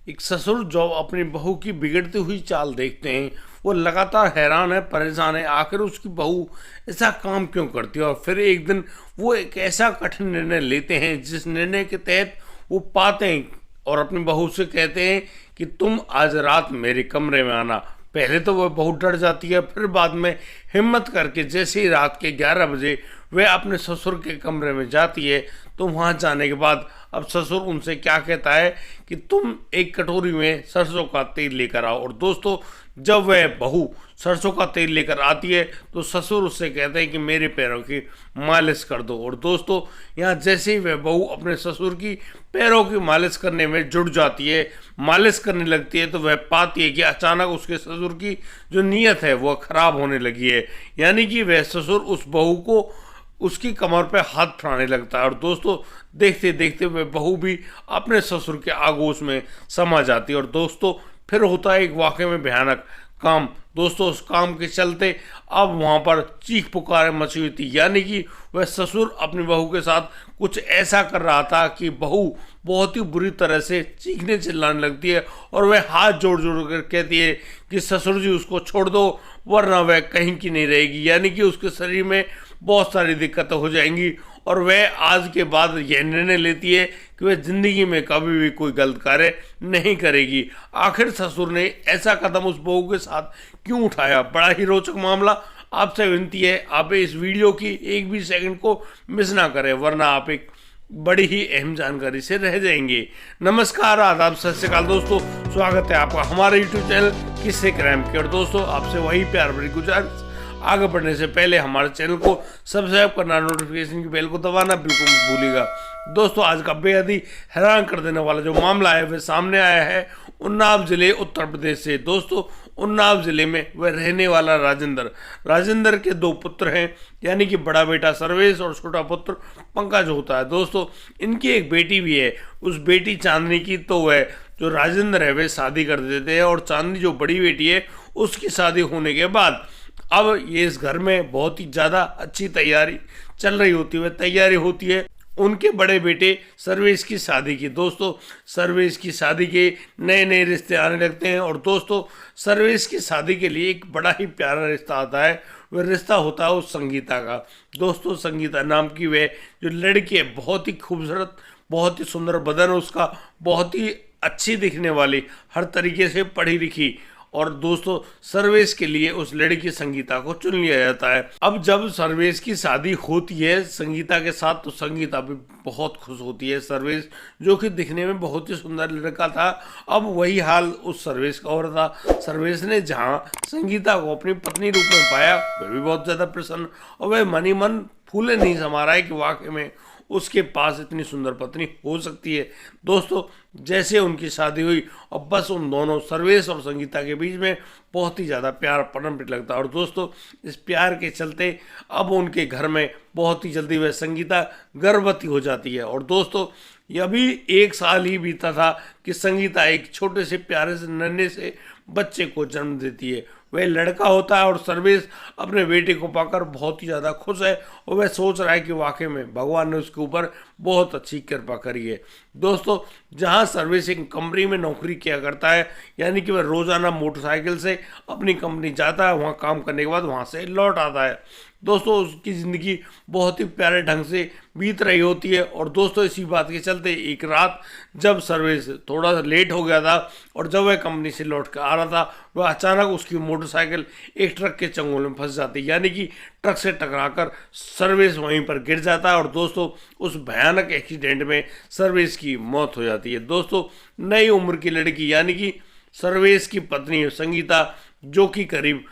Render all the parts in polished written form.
एक ससुर जो अपनी बहू की बिगड़ती हुई चाल देखते हैं, वो लगातार हैरान है, परेशान है, आखिर उसकी बहू ऐसा काम क्यों करती है। और फिर एक दिन वो एक ऐसा कठिन निर्णय लेते हैं जिस निर्णय के तहत वो पाते हैं और अपनी बहू से कहते हैं कि तुम आज रात मेरे कमरे में आना। पहले तो वह बहुत डर जाती है, फिर बाद में हिम्मत करके जैसे ही रात के 11 बजे वह अपने ससुर के कमरे में जाती है, तो वहाँ जाने के बाद अब ससुर उनसे क्या कहता है कि तुम एक कटोरी में सरसों का तेल लेकर आओ। और दोस्तों, जब वह बहू सरसों का तेल लेकर आती है तो ससुर उससे कहते हैं कि मेरे पैरों की मालिश कर दो। और दोस्तों, यहाँ जैसे ही वह बहू अपने ससुर की पैरों की मालिश करने में जुट जाती है, मालिश करने लगती है, तो वह पाती है कि अचानक उसके ससुर की जो नीयत है वह खराब होने लगी है। यानी कि वह ससुर उस बहू को उसकी कमर पे हाथ फैलाने लगता है। और दोस्तों, देखते देखते वह बहू भी अपने ससुर के आगोश में समा जाती है। और दोस्तों, फिर होता है एक वाकई में भयानक काम। दोस्तों, उस काम के चलते अब वहाँ पर चीख पुकार मची हुई थी। यानी कि वह ससुर अपनी बहू के साथ कुछ ऐसा कर रहा था कि बहू बहुत ही बुरी तरह से चीखने चिल्लाने लगती है और वह हाथ जोड़ जोड़ कर कहती है कि ससुर जी, उसको छोड़ दो, वरना वह कहीं की नहीं रहेगी। यानी कि उसके शरीर में बहुत सारी दिक्कतें हो जाएंगी और वह आज के बाद यह निर्णय लेती है कि वह जिंदगी में कभी भी कोई गलत कार्य नहीं करेगी। आखिर ससुर ने ऐसा कदम उस बहू के साथ क्यों उठाया? बड़ा ही रोचक मामला। आपसे विनती है, आप इस वीडियो की एक भी सेकंड को मिस ना करें, वरना आप एक बड़ी ही अहम जानकारी से रह जाएंगे। नमस्कार, आदाब, सत श्री अकाल दोस्तों, स्वागत है आपका हमारे यूट्यूब चैनल किस्से क्राइम के। और दोस्तों, आपसे वही प्यार भरी गुजारिश, आगे बढ़ने से पहले हमारे चैनल को सब्सक्राइब करना, नोटिफिकेशन की बेल को दबाना बिल्कुल मत भूलिएगा। दोस्तों, आज का बेहद ही हैरान कर देने वाला जो मामला है वह सामने आया है उन्नाव जिले उत्तर प्रदेश से। दोस्तों, उन्नाव जिले में वह रहने वाला राजेंद्र के दो पुत्र हैं, यानी कि बड़ा बेटा सर्वेश और छोटा पुत्र पंकज होता है। दोस्तों, इनकी एक बेटी भी है। उस बेटी चांदनी की तो वह जो राजेंद्र है वह शादी कर देते हैं और चांदनी जो बड़ी बेटी है उसकी शादी होने के बाद अब ये इस घर में बहुत ही ज़्यादा अच्छी तैयारी चल रही होती है। वह तैयारी होती है उनके बड़े बेटे सर्वेश की शादी की। दोस्तों, सर्वेश की शादी के नए नए रिश्ते आने लगते हैं और दोस्तों, सर्वेश की शादी के लिए एक बड़ा ही प्यारा रिश्ता आता है। वह रिश्ता होता है उस संगीता का। दोस्तों, संगीता नाम की वह जो लड़की है, बहुत ही खूबसूरत, बहुत ही सुंदर बदन उसका, बहुत ही अच्छी दिखने वाली, हर तरीके से पढ़ी लिखी। और दोस्तों, सर्वेश के लिए उस लड़की संगीता को चुन लिया जाता है। अब जब सर्वेश की शादी होती है संगीता के साथ, तो संगीता भी बहुत खुश होती है। सर्वेश जो कि दिखने में बहुत ही सुंदर लड़का था, अब वही हाल उस सर्वेश का हो रहा था। सर्वेश ने जहाँ संगीता को अपनी पत्नी रूप में पाया, वह भी बहुत ज़्यादा प्रसन्न और वह मन ही मन फूले नहीं समा रहा है कि वाकई में उसके पास इतनी सुंदर पत्नी हो सकती है। दोस्तों, जैसे उनकी शादी हुई और बस उन दोनों सर्वेश और संगीता के बीच में बहुत ही ज़्यादा प्यार पनपने लगता है। और दोस्तों, इस प्यार के चलते अब उनके घर में बहुत ही जल्दी वह संगीता गर्भवती हो जाती है। और दोस्तों, ये अभी 1 साल ही बीता था कि संगीता एक छोटे से प्यारे से नन्हे से बच्चे को जन्म देती है। वह लड़का होता है और सर्वेश अपने बेटे को पाकर बहुत ही ज़्यादा खुश है और वह सोच रहा है कि वाकई में भगवान ने उसके ऊपर बहुत अच्छी कृपा करी है। दोस्तों, जहां सर्वेश एक कंपनी में नौकरी किया करता है, यानी कि वह रोज़ाना मोटरसाइकिल से अपनी कंपनी जाता है, वहां काम करने के बाद वहां से लौट आता है। दोस्तों, उसकी ज़िंदगी बहुत ही प्यारे ढंग से बीत रही होती है। और दोस्तों, इसी बात के चलते एक रात जब सर्वेश थोड़ा सा लेट हो गया था और जब वह कंपनी से लौट कर आ रहा था, वह अचानक उसकी मोटरसाइकिल एक ट्रक के चंगुल में फंस जाती है। यानी कि ट्रक से टकराकर सर्वेश वहीं पर गिर जाता है और दोस्तों, उस भयानक एक्सीडेंट में सर्वेश की मौत हो जाती है। दोस्तों, नई उम्र की लड़की यानी कि सर्वेश की पत्नी संगीता, जो कि करीब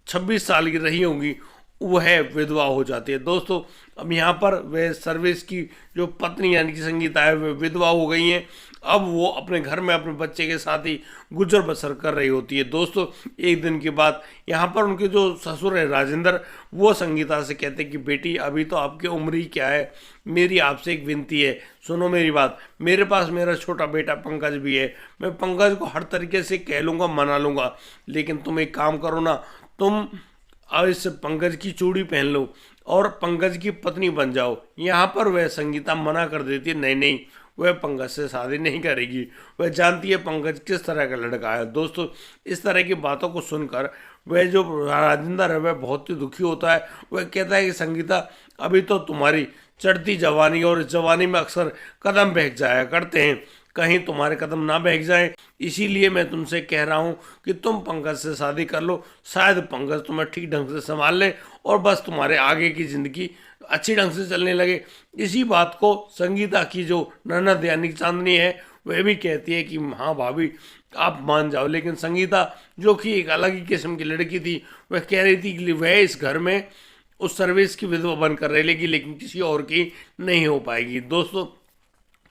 26 साल की रही होंगी, वह विधवा हो जाती है। दोस्तों, अब यहाँ पर वह सर्वेश की जो पत्नी यानी कि संगीता है, वह विधवा हो गई हैं। अब वो अपने घर में अपने बच्चे के साथ ही गुजर बसर कर रही होती है। दोस्तों, एक दिन के बाद यहाँ पर उनके जो ससुर है राजेंद्र, वो संगीता से कहते हैं कि बेटी, अभी तो आपकी उम्र ही क्या है, मेरी आपसे एक विनती है, सुनो मेरी बात। मेरे पास मेरा छोटा बेटा पंकज भी है, मैं पंकज को हर तरीके से कह लूँगा, मना लूँगा, लेकिन तुम एक काम करो ना, तुम अब इस पंकज की चूड़ी पहन लो और पंकज की पत्नी बन जाओ। यहाँ पर वह संगीता मना कर देती है, नहीं नहीं, वह पंकज से शादी नहीं करेगी। वह जानती है पंकज किस तरह का लड़का है। दोस्तों, इस तरह की बातों को सुनकर वह जो राजेंद्र है वह बहुत ही दुखी होता है। वह कहता है कि संगीता, अभी तो तुम्हारी चढ़ती जवानी और इस जवानी में अक्सर कदम बहक जाया करते हैं, कहीं तुम्हारे कदम ना बहक जाए, इसीलिए मैं तुमसे कह रहा हूँ कि तुम पंकज से शादी कर लो। शायद पंकज तुम्हें ठीक ढंग से संभाल ले और बस तुम्हारे आगे की ज़िंदगी अच्छी ढंग से चलने लगे। इसी बात को संगीता की जो ननद यानी चांदनी है वह भी कहती है कि हाँ भाभी, आप मान जाओ। लेकिन संगीता, जो कि एक अलग ही किस्म की लड़की थी, वह कह रही थी कि वह इस घर में उस सर्विस की विधवा बनकर रह लेगी, लेकिन किसी और की नहीं हो पाएगी। दोस्तों,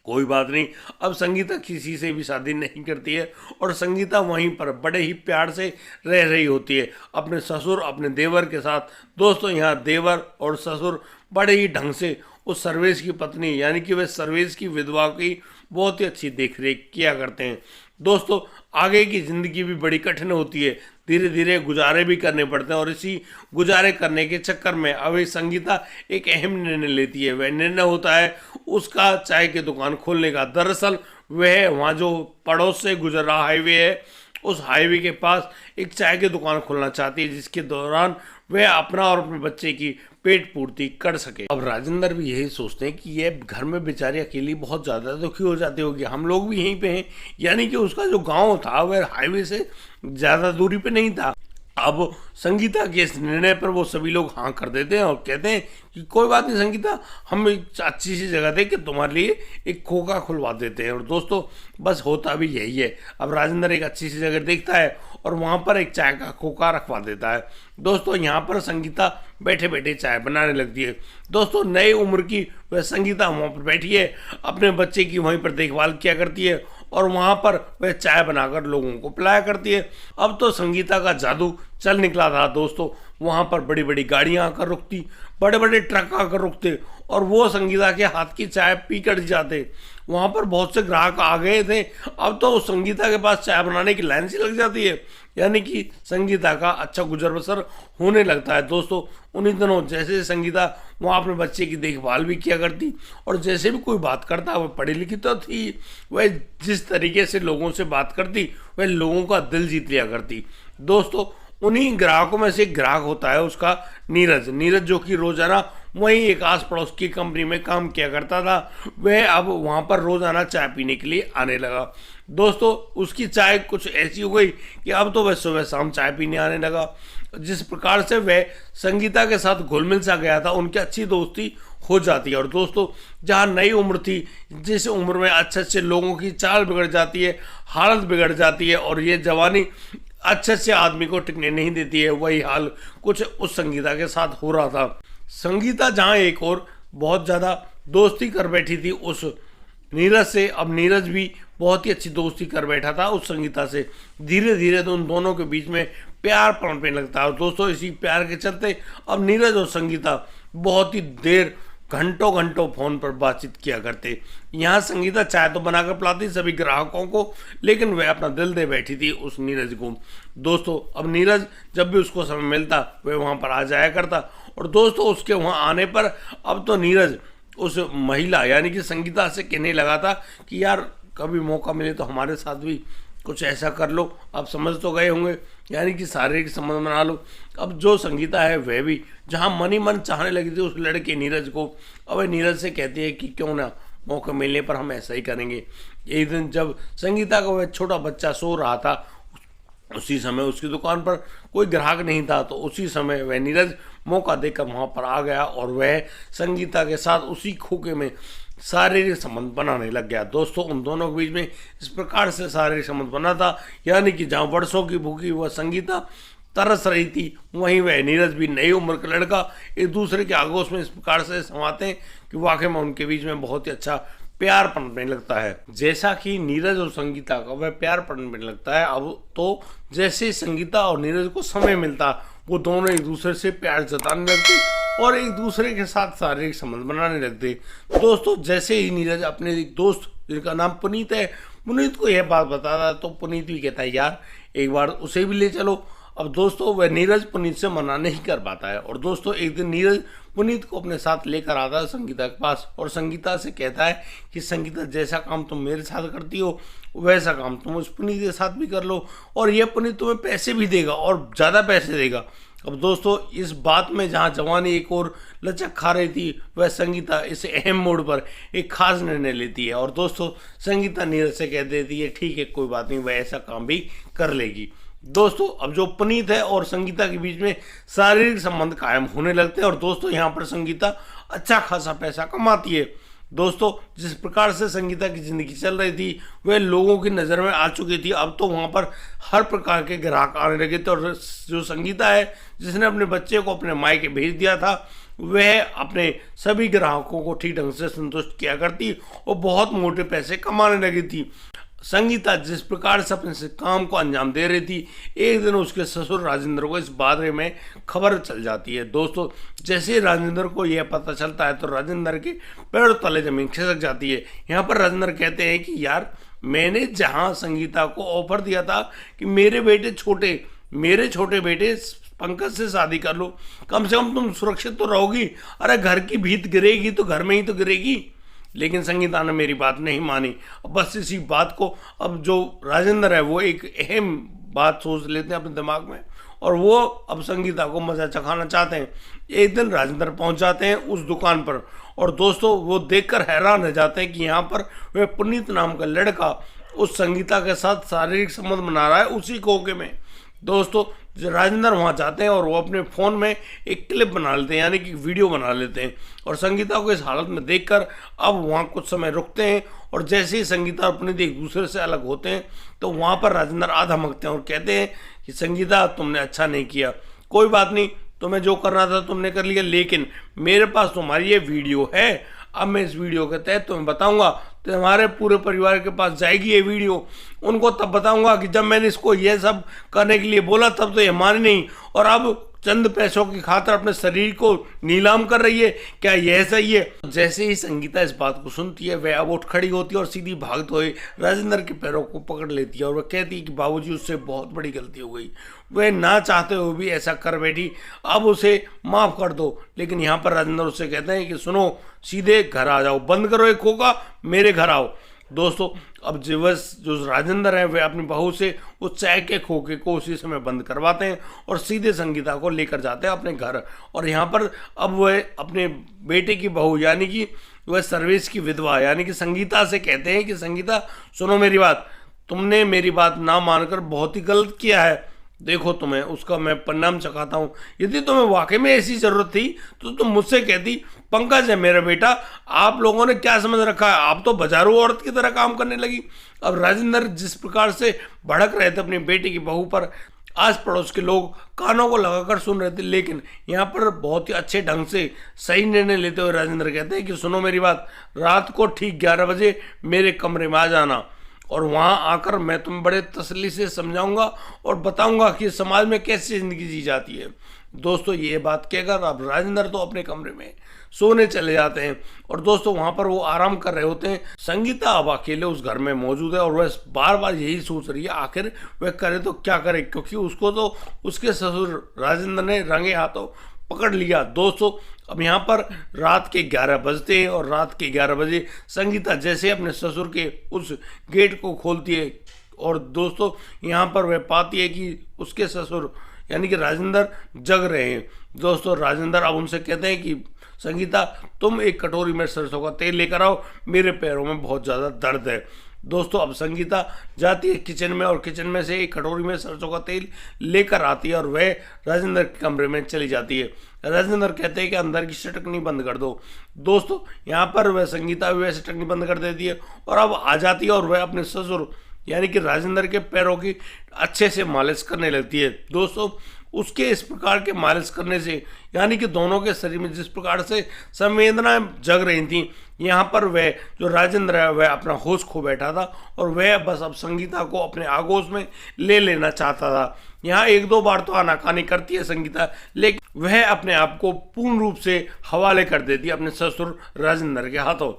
कोई बात नहीं, अब संगीता किसी से भी शादी नहीं करती है और संगीता वहीं पर बड़े ही प्यार से रह रही होती है अपने ससुर, अपने देवर के साथ। दोस्तों, यहाँ देवर और ससुर बड़े ही ढंग से उस सर्वेश की पत्नी यानी कि वे सर्वेश की विधवा की बहुत ही अच्छी देखरेख किया करते हैं। दोस्तों, आगे की ज़िंदगी भी बड़ी कठिन होती है, धीरे धीरे गुजारे भी करने पड़ते हैं और इसी गुजारे करने के चक्कर में अब ये संगीता एक अहम निर्णय लेती है। वह निर्णय होता है उसका चाय की दुकान खोलने का। दरअसल वह वहाँ जो पड़ोस से गुजर रहा हाईवे है, उस हाईवे के पास एक चाय की दुकान खोलना चाहती है, जिसके दौरान वह अपना और अपने बच्चे की पेट पूर्ति कर सके। अब राजेंद्र भी यही सोचते हैं कि ये घर में बेचारी अकेली बहुत ज़्यादा दुखी हो जाती होगी, हम लोग भी यहीं पे हैं। यानी कि उसका जो गांव था वह हाईवे से ज़्यादा दूरी पे नहीं था। अब संगीता के इस निर्णय पर वो सभी लोग हाँ कर देते हैं और कहते हैं कि कोई बात नहीं संगीता, हम एक अच्छी सी जगह देख के तुम्हारे लिए एक खोखा खुलवा देते हैं। और दोस्तों, बस होता भी यही है। अब राजेंद्र एक अच्छी सी जगह देखता है और वहाँ पर एक चाय का खोखा रखवा देता है। दोस्तों, यहाँ पर संगीता बैठे बैठे चाय बनाने लगती है। दोस्तों, नई उम्र की वह संगीता वहाँ पर बैठी है, अपने बच्चे की वहीं पर देखभाल किया करती है और वहाँ पर वह चाय बनाकर लोगों को पिलाया करती है। अब तो संगीता का जादू चल निकला था। दोस्तों, वहाँ पर बड़ी बड़ी गाड़ियाँ आकर रुकती, बड़े बड़े ट्रक आकर रुकते और वो संगीता के हाथ की चाय पी कर जाते। वहाँ पर बहुत से ग्राहक आ गए थे। अब तो संगीता के पास चाय बनाने की लाइन सी लग जाती है, यानी कि संगीता का अच्छा गुजर बसर होने लगता है। दोस्तों, उन्हीं दिनों जैसे संगीता वहाँ अपने बच्चे की देखभाल भी किया करती और जैसे भी कोई बात करता, वह पढ़ी लिखी तो थी, वह जिस तरीके से लोगों से बात करती वह लोगों का दिल जीत लिया करती। दोस्तों, उन्हीं ग्राहकों में से एक ग्राहक होता है उसका नीरज, जो कि रोजाना वहीं एक आस पड़ोस की कंपनी में काम किया करता था। वह अब वहाँ पर रोजाना चाय पीने के लिए आने लगा। दोस्तों, उसकी चाय कुछ ऐसी हो गई कि अब तो वह सुबह शाम चाय पीने आने लगा। जिस प्रकार से वह संगीता के साथ घुल मिल सा गया था, उनकी अच्छी दोस्ती हो जाती है। और दोस्तों, जहाँ नई उम्र थी, जिस उम्र में अच्छे अच्छे लोगों की चाल बिगड़ जाती है, हालत बिगड़ जाती है और ये जवानी अच्छे से आदमी को टिकने नहीं देती है, वही हाल कुछ उस संगीता के साथ हो रहा था। संगीता जहाँ एक और बहुत ज़्यादा दोस्ती कर बैठी थी उस नीरज से, अब नीरज भी बहुत ही अच्छी दोस्ती कर बैठा था उस संगीता से। धीरे धीरे तो उन दोनों के बीच में प्यार पनपने लगता है। दोस्तों, इसी प्यार के चलते अब नीरज और संगीता बहुत ही देर घंटों घंटों फोन पर बातचीत किया करते। यहाँ संगीता चाय तो बनाकर पिलाती सभी ग्राहकों को, लेकिन वह अपना दिल दे बैठी थी उस नीरज को। दोस्तों, अब नीरज जब भी उसको समय मिलता वह वहाँ पर आ जाया करता और दोस्तों, उसके वहाँ आने पर अब तो नीरज उस महिला यानी कि संगीता से कहने लगा था कि यार, कभी मौका मिले तो हमारे साथ भी कुछ ऐसा कर लो। आप समझ तो गए होंगे, यानी कि शारीरिक संबंध बना लो। अब जो संगीता है वह भी जहाँ मन ही मन चाहने लगी थी उस लड़के नीरज को, अब वह नीरज से कहती है कि क्यों ना मौका मिलने पर हम ऐसा ही करेंगे। एक दिन जब संगीता का वह छोटा बच्चा सो रहा था, उसी समय उसकी दुकान पर कोई ग्राहक नहीं था, तो उसी समय वह नीरज मौका देकर वहाँ पर आ गया और वह संगीता के साथ उसी खोखे में शारीरिक संबंध बनाने लग गया। दोस्तों, उन दोनों के बीच में इस प्रकार से शारीरिक संबंध बना था, यानी कि जहाँ वर्षों की भूखी वह संगीता तरस रही थी, वहीं वह नीरज भी नई उम्र का लड़का एक दूसरे के आगोश में इस प्रकार से समाते हैं कि वाकई में उनके बीच में बहुत ही अच्छा प्यार पनपने लगता है। जैसा कि नीरज और संगीता का वह प्यार पनपने लगता है, अब तो जैसे संगीता और नीरज को समय मिलता वो दोनों एक दूसरे से प्यार जताने लगते और एक दूसरे के साथ शारीरिक संबंध बनाने लगते। दोस्तों, जैसे ही नीरज अपने एक दोस्त जिनका नाम पुनीत है, पुनीत को यह बात बताता तो पुनीत भी कहता है यार, एक बार उसे भी ले चलो। अब दोस्तों वह नीरज पुनीत से मना नहीं कर पाता है, और दोस्तों एक दिन नीरज पुनीत को अपने साथ लेकर आता है संगीता के पास, और संगीता से कहता है कि संगीता, जैसा काम तुम मेरे साथ करती हो वैसा काम तुम उस पुनीत के साथ भी कर लो, और यह पुनीत तुम्हें पैसे भी देगा और ज़्यादा पैसे देगा। अब दोस्तों इस बात में जहाँ जवानी एक और लचक खा रही थी, वह संगीता इस अहम मोड़ पर एक खास निर्णय लेती है, और दोस्तों संगीता नीरज से कह देती है ठीक है कोई बात नहीं, वह ऐसा काम भी कर लेगी। दोस्तों अब जो पुनीत है और संगीता के बीच में शारीरिक संबंध कायम होने लगते हैं, और दोस्तों यहाँ पर संगीता अच्छा खासा पैसा कमाती है। दोस्तों जिस प्रकार से संगीता की जिंदगी चल रही थी वह लोगों की नज़र में आ चुकी थी। अब तो वहाँ पर हर प्रकार के ग्राहक आने लगे थे, और जो संगीता है जिसने अपने बच्चे को अपने मायके भेज दिया था, वह अपने सभी ग्राहकों को ठीक ढंग से संतुष्ट किया करती और बहुत मोटे पैसे कमाने लगी थी। संगीता जिस प्रकार से अपने काम को अंजाम दे रही थी, एक दिन उसके ससुर राजेंद्र को इस बारे में खबर चल जाती है। दोस्तों जैसे ही राजेंद्र को यह पता चलता है तो राजेंद्र के पैरों तले जमीन खिसक जाती है। यहाँ पर राजेंद्र कहते हैं कि यार, मैंने जहाँ संगीता को ऑफर दिया था कि मेरे छोटे बेटे पंकज से शादी कर लो, कम से कम तुम सुरक्षित तो रहोगी, अरे घर की भीत गिरेगी तो घर में ही तो गिरेगी, लेकिन संगीता ने मेरी बात नहीं मानी। बस इसी बात को अब जो राजेंद्र है वो एक अहम बात सोच लेते हैं अपने दिमाग में, और वो अब संगीता को मजा चखाना चाहते हैं। एक दिन राजेंद्र पहुंच जाते हैं उस दुकान पर, और दोस्तों वो देखकर हैरान रह जाते हैं कि यहाँ पर वह पुनीत नाम का लड़का उस संगीता के साथ शारीरिक संबंध बना रहा है उसी खोखे में। दोस्तों राजेंद्र वहाँ जाते हैं और वो अपने फ़ोन में एक क्लिप बना लेते हैं, यानी कि वीडियो बना लेते हैं, और संगीता को इस हालत में देखकर अब वहाँ कुछ समय रुकते हैं, और जैसे ही संगीता और पुनीत एक दूसरे से अलग होते हैं तो वहाँ पर राजेंद्र आधा धमकते हैं और कहते हैं कि संगीता, तुमने अच्छा नहीं किया, कोई बात नहीं, तुम्हें जो करना था तुमने कर लिया, लेकिन मेरे पास तुम्हारी ये वीडियो है। अब मैं इस वीडियो के तहत तुम्हें बताऊंगा, तुम्हारे पूरे परिवार के पास जाएगी ये वीडियो, उनको तब बताऊंगा कि जब मैंने इसको ये सब करने के लिए बोला तब तो ये मानी नहीं, और अब चंद पैसों की खातिर अपने शरीर को नीलाम कर रही है, क्या यह सही है? जैसे ही संगीता इस बात को सुनती है वह अब उठ खड़ी होती है और सीधी भागते हुए राजेंद्र के पैरों को पकड़ लेती है, और वह कहती है कि बाबूजी, उससे बहुत बड़ी गलती हो गई, वह ना चाहते हुए भी ऐसा कर बैठी, अब उसे माफ़ कर दो। लेकिन यहाँ पर राजेंद्र उससे कहते हैं कि सुनो, सीधे घर आ जाओ, बंद करो एक खोखा, मेरे घर आओ। दोस्तों अब जो राजेंद्र है वह अपनी बहू से उस चाय के खोखे को उसी समय बंद करवाते हैं और सीधे संगीता को लेकर जाते हैं अपने घर, और यहाँ पर अब वह अपने बेटे की बहू यानी कि वह सर्वेश की विधवा यानी कि संगीता से कहते हैं कि संगीता, सुनो मेरी बात, तुमने मेरी बात ना मानकर बहुत ही गलत किया है, देखो तुम्हें उसका मैं परिणाम चखाता हूँ, यदि तुम्हें वाकई में ऐसी जरूरत थी तो तुम मुझसे कहती, पंकज है मेरा बेटा, आप लोगों ने क्या समझ रखा है, आप तो बाजारू औरत की तरह काम करने लगी। अब राजेंद्र जिस प्रकार से भड़क रहे थे अपनी बेटी की बहू पर, आस पड़ोस के लोग कानों को लगाकर सुन रहे थे, लेकिन यहाँ पर बहुत ही अच्छे ढंग से सही निर्णय लेते हुए राजेंद्र कहते हैं कि सुनो मेरी बात, रात को ठीक 11 बजे मेरे कमरे में आ जाना, और वहाँ आकर मैं तुम्हें बड़े तसल्ली से समझाऊंगा और बताऊंगा कि समाज में कैसे ज़िंदगी जी जाती है। दोस्तों ये बात कहकर अब राजेंद्र तो अपने कमरे में सोने चले जाते हैं, और दोस्तों वहाँ पर वो आराम कर रहे होते हैं। संगीता अब अकेले उस घर में मौजूद है और वह बार बार यही सोच रही है आखिर वह करे तो क्या करे, क्योंकि उसको तो उसके ससुर राजेंद्र ने रंगे हाथों पकड़ लिया। दोस्तों अब यहाँ पर रात के 11 बजते हैं, और रात के 11 बजे संगीता जैसे अपने ससुर के उस गेट को खोलती है, और दोस्तों यहाँ पर वह पाती है कि उसके ससुर यानी कि राजेंद्र जग रहे हैं। दोस्तों राजेंद्र अब उनसे कहते हैं कि संगीता, तुम एक कटोरी में सरसों का तेल लेकर आओ, मेरे पैरों में बहुत ज़्यादा दर्द है। दोस्तों अब संगीता जाती है किचन में, और किचन में से एक कटोरी में सरसों का तेल लेकर आती है और वह राजेंद्र के कमरे में चली जाती है। राजेंद्र कहते हैं कि अंदर की शटकनी बंद कर दो। दोस्तों यहाँ पर वह संगीता वह शटकनी बंद कर देती है और अब आ जाती है, और वह अपने ससुर यानी कि राजेंद्र के पैरों की अच्छे से मालिश करने लगती है। दोस्तों उसके इस प्रकार के मालिश करने से यानी कि दोनों के शरीर में जिस प्रकार से संवेदनाएं जग रही थी, यहाँ पर वह जो राजेंद्र है वह अपना होश खो बैठा था, और वह बस अब संगीता को अपने आगोश में ले लेना चाहता था। यहाँ 1-2 बार तो आनाकानी करती है संगीता, लेकिन वह अपने आप को पूर्ण रूप से हवाले कर देती है अपने ससुर राजेंद्र के हाथों।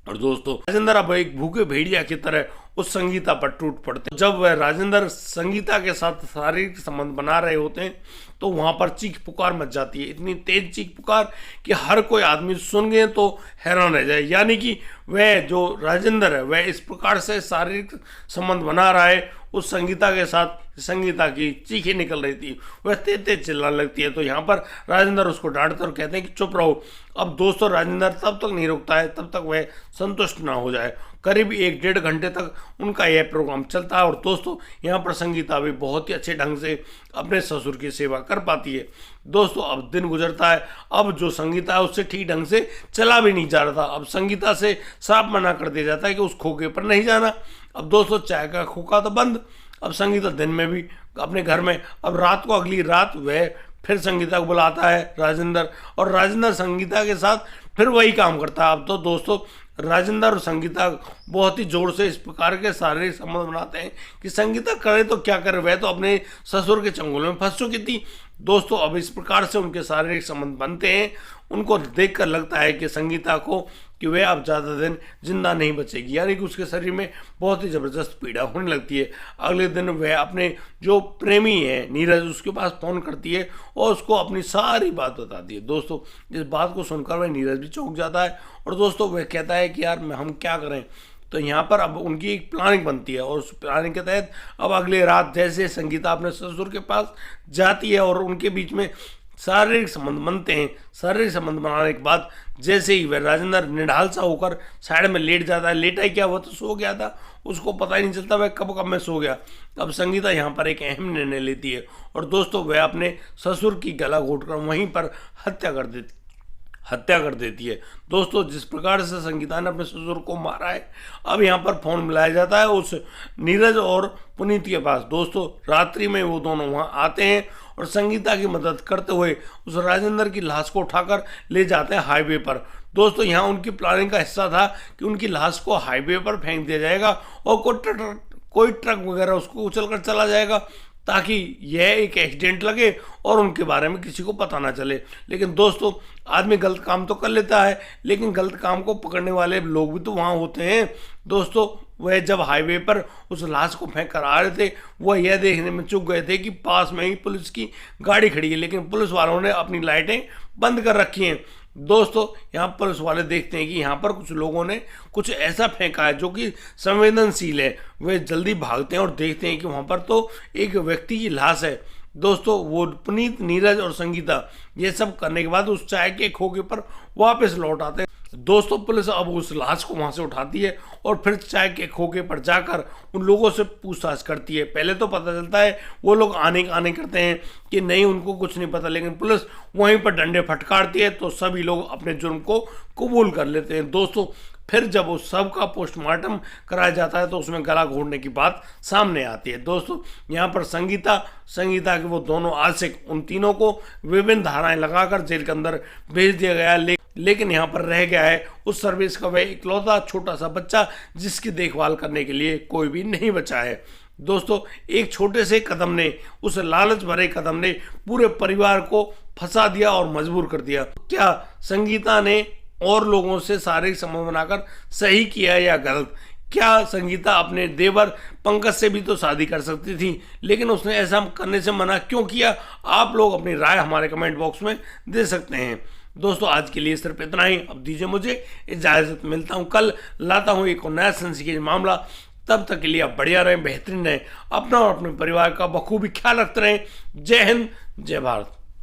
और दोस्तों राजेंद्र अब एक भूखे भेड़िया की तरह उस संगीता पर टूट पड़ते हैं। जब वह राजेंद्र संगीता के साथ शारीरिक संबंध बना रहे होते हैं तो वहां पर चीख पुकार मच जाती है, इतनी तेज चीख पुकार कि हर कोई आदमी सुन गए तो हैरान रह जाए। यानी कि वह जो राजेंद्र है वह इस प्रकार से शारीरिक संबंध बना रहा है उस संगीता के साथ, संगीता की चीखें निकल रही थी, वह तेज तेज चिल्लाने लगती है। तो यहाँ पर राजेंद्र उसको डांटते और कहते हैं कि चुप रहो। अब दोस्तों राजेंद्र तब तक नहीं रुकता है तब तक वह संतुष्ट ना हो जाए। करीब 1-1.5 घंटे तक उनका यह प्रोग्राम चलता है और दोस्तों यहाँ पर संगीता भी बहुत ही अच्छे ढंग से अपने ससुर की सेवा कर पाती है। दोस्तों अब दिन गुजरता है, अब जो संगीता है उससे ठीक ढंग से चला भी नहीं जा रहा था। अब संगीता से साफ मना कर दिया जाता है कि उस खोखे पर नहीं जाना। अब दोस्तों चाय का खोखा तो बंद। अब संगीता दिन में भी अपने घर में, अब रात को, अगली रात वह फिर संगीता को बुलाता है राजेंद्र, और राजेंद्र संगीता के साथ फिर वही काम करता है। अब तो दोस्तों राजेंद्र और संगीता बहुत ही जोर से इस प्रकार के शारीरिक संबंध बनाते हैं कि संगीता करे तो क्या करे, वह तो अपने ससुर के चंगुल में फंस चुकी थी। दोस्तों अब इस प्रकार से उनके शारीरिक संबंध बनते हैं। उनको देखकर लगता है कि संगीता को कि वह अब ज़्यादा दिन जिंदा नहीं बचेगी, यानी कि उसके शरीर में बहुत ही ज़बरदस्त पीड़ा होने लगती है। अगले दिन वह अपने जो प्रेमी है नीरज उसके पास फ़ोन करती है और उसको अपनी सारी बात बताती है। दोस्तों इस बात को सुनकर वह नीरज भी चौंक जाता है और दोस्तों वह कहता है कि यार हम क्या करें। तो यहाँ पर अब उनकी एक प्लानिंग बनती है और उस प्लानिंग के तहत अब अगले रात जैसे संगीता अपने ससुर के पास जाती है और उनके बीच में शारीरिक संबंध बनते हैं। शारीरिक संबंध बनाने के बाद जैसे ही वह राजेंद्र निढाल सा होकर साइड में लेट जाता है, लेटा ही क्या, वो तो सो गया था, उसको पता ही नहीं चलता वह कब कब में सो गया। अब संगीता यहाँ पर एक अहम निर्णय लेती है और दोस्तों वह अपने ससुर की गला घोटकर वहीं पर हत्या कर देती है। दोस्तों जिस प्रकार से संगीता ने अपने ससुर को मारा है, अब यहाँ पर फोन मिलाया जाता है उस नीरज और पुनीत के पास। दोस्तों रात्रि में वो दोनों वहाँ आते हैं और संगीता की मदद करते हुए उस राजेंद्र की लाश को उठाकर ले जाते हैं हाईवे पर। दोस्तों यहाँ उनकी प्लानिंग का हिस्सा था कि उनकी लाश को हाईवे पर फेंक दिया जाएगा और कोई ट्रक वगैरह उसको उछल कर चला जाएगा ताकि यह एक एक्सीडेंट लगे और उनके बारे में किसी को पता ना चले। लेकिन दोस्तों आदमी गलत काम तो कर लेता है, लेकिन गलत काम को पकड़ने वाले लोग भी तो वहाँ होते हैं। दोस्तों वह जब हाईवे पर उस लाश को फेंक कर आ रहे थे, वह यह देखने में चूक गए थे कि पास में ही पुलिस की गाड़ी खड़ी है, लेकिन पुलिस वालों ने अपनी लाइटें बंद कर रखी हैं। दोस्तों यहाँ पुलिस वाले देखते हैं कि यहाँ पर कुछ लोगों ने कुछ ऐसा फेंका है जो कि संवेदनशील है। वे जल्दी भागते हैं और देखते हैं कि वहाँ पर तो एक व्यक्ति की लाश है। दोस्तों वो पुनीत, नीरज और संगीता ये सब करने के बाद उस चाय के खोखे पर वापस लौट आते हैं। दोस्तों पुलिस अब उस लाश को वहां से उठाती है और फिर चाय के खोखे पर जाकर उन लोगों से पूछताछ करती है। पहले तो पता चलता है वो लोग आने करते हैं कि नहीं, उनको कुछ नहीं पता, लेकिन पुलिस वहीं पर डंडे फटकारती है तो सभी लोग अपने जुर्म को कबूल कर लेते हैं। दोस्तों फिर जब उस सब का पोस्टमार्टम कराया जाता है तो उसमें गला घोटने की बात सामने आती है। दोस्तों यहाँ पर संगीता के वो दोनों आशिक, उन तीनों को विभिन्न धाराएं लगाकर जेल के अंदर भेज दिया गया, लेकिन यहाँ पर रह गया है उस सर्विस का वह इकलौता छोटा सा बच्चा जिसकी देखभाल करने के लिए कोई भी नहीं बचा है। दोस्तों एक छोटे से कदम ने, उस लालच भरे कदम ने पूरे परिवार को फंसा दिया और मजबूर कर दिया। क्या संगीता ने और लोगों से शारीरिक संबंध बनाकर सही किया या गलत? क्या संगीता अपने देवर पंकज से भी तो शादी कर सकती थी, लेकिन उसने ऐसा करने से मना क्यों किया? आप लोग अपनी राय हमारे कमेंट बॉक्स में दे सकते हैं। दोस्तों आज के लिए सिर्फ इतना ही, अब दीजिए मुझे इजाजत। मिलता हूँ कल, लाता हूँ एक नया सेंसिटिव मामला। तब तक के लिए आप बढ़िया रहें, बेहतरीन रहें, अपना और अपने परिवार का बखूबी ख्याल रखते रहें। जय हिंद, जय भारत।